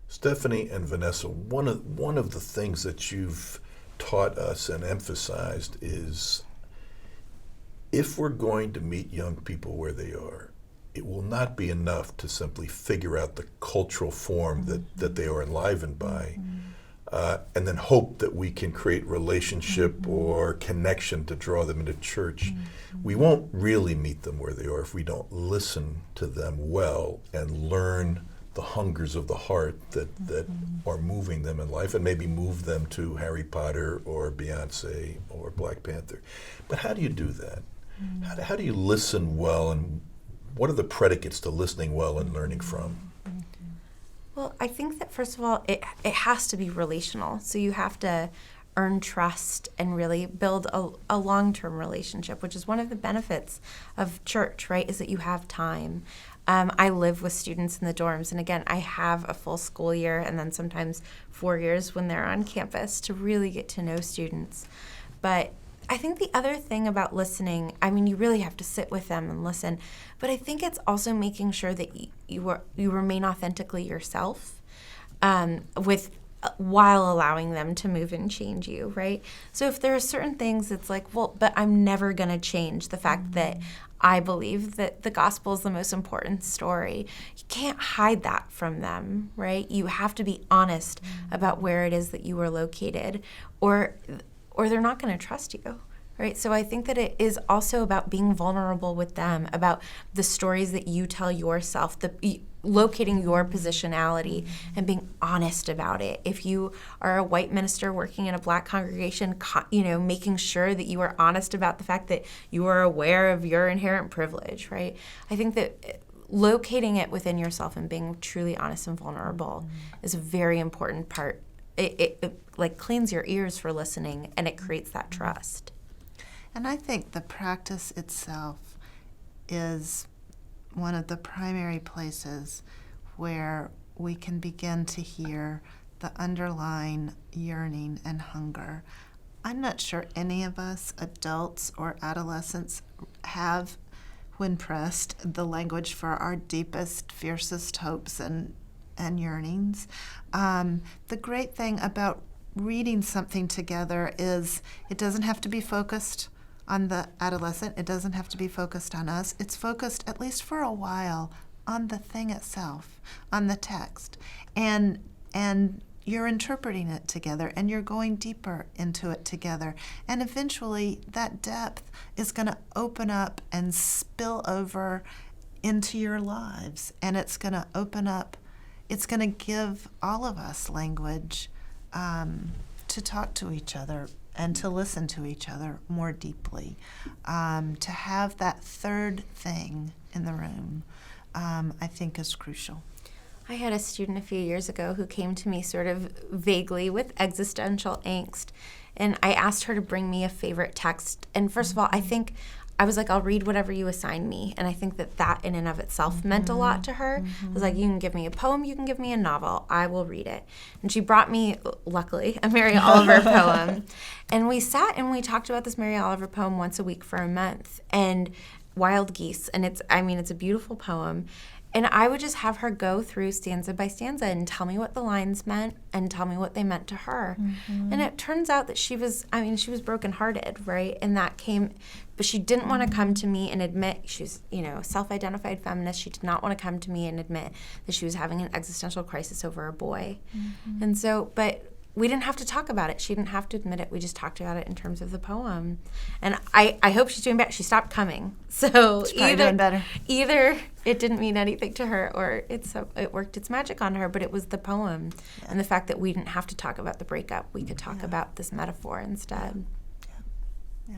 Stephanie and Vanessa, one of the things that you've taught us and emphasized is if we're going to meet young people where they are, it will not be enough to simply figure out the cultural form that they are enlivened by, and then hope that we can create relationship or connection to draw them into church. We won't really meet them where they are if we don't listen to them well and learn the hungers of the heart that are moving them in life, and maybe move them to Harry Potter or Beyonce or Black Panther. But how do you do that? How do you listen well, and what are the predicates to listening well and learning from? Well, I think that first of all, it has to be relational. So you have to earn trust and really build a long-term relationship, which is one of the benefits of church, right, is that you have time. I live with students in the dorms, and again, I have a full school year and then sometimes 4 years when they're on campus to really get to know students. But I think the other thing about listening, I mean, you really have to sit with them and listen, but I think it's also making sure that you remain authentically yourself while allowing them to move and change you, right? So if there are certain things, it's like, well, but I'm never going to change the fact that I believe that the gospel is the most important story. You can't hide that from them, right? You have to be honest about where it is that you are located, or they're not going to trust you, right? So I think that it is also about being vulnerable with them, about the stories that you tell yourself, locating your positionality and being honest about it. If you are a white minister working in a Black congregation, making sure that you are honest about the fact that you are aware of your inherent privilege, right? I think that locating it within yourself and being truly honest and vulnerable is a very important part. It like cleans your ears for listening, and it creates that trust. And I think the practice itself is one of the primary places where we can begin to hear the underlying yearning and hunger. I'm not sure any of us, adults or adolescents, have, when pressed, the language for our deepest, fiercest hopes and yearnings. The great thing about reading something together is it doesn't have to be focused on the adolescent. It doesn't have to be focused on us. It's focused, at least for a while, on the thing itself, on the text. And you're interpreting it together, and you're going deeper into it together. And eventually, that depth is going to open up and spill over into your lives. And it's going to open up, it's going to give all of us language to talk to each other and to listen to each other more deeply, to have that third thing in the room, I think is crucial. I had a student a few years ago who came to me sort of vaguely with existential angst, and I asked her to bring me a favorite text. And first of all, I was like, I'll read whatever you assign me. And I think that in and of itself meant a lot to her. I was like, you can give me a poem, you can give me a novel, I will read it. And she brought me, luckily, a Mary Oliver poem. And we sat and we talked about this Mary Oliver poem once a week for a month. And Wild Geese, and it's a beautiful poem. And I would just have her go through stanza by stanza and tell me what the lines meant and tell me what they meant to her. And it turns out that she was brokenhearted, right? And that came, but she didn't want to come to me and admit, she's, a self-identified feminist. She did not want to come to me and admit that she was having an existential crisis over a boy. And so, but we didn't have to talk about it. She didn't have to admit it. We just talked about it in terms of the poem. And I hope she's doing better. She stopped coming. So She's probably doing better. Either it didn't mean anything to her or it worked its magic on her, but it was the poem and the fact that we didn't have to talk about the breakup. We could talk about this metaphor instead. Yeah.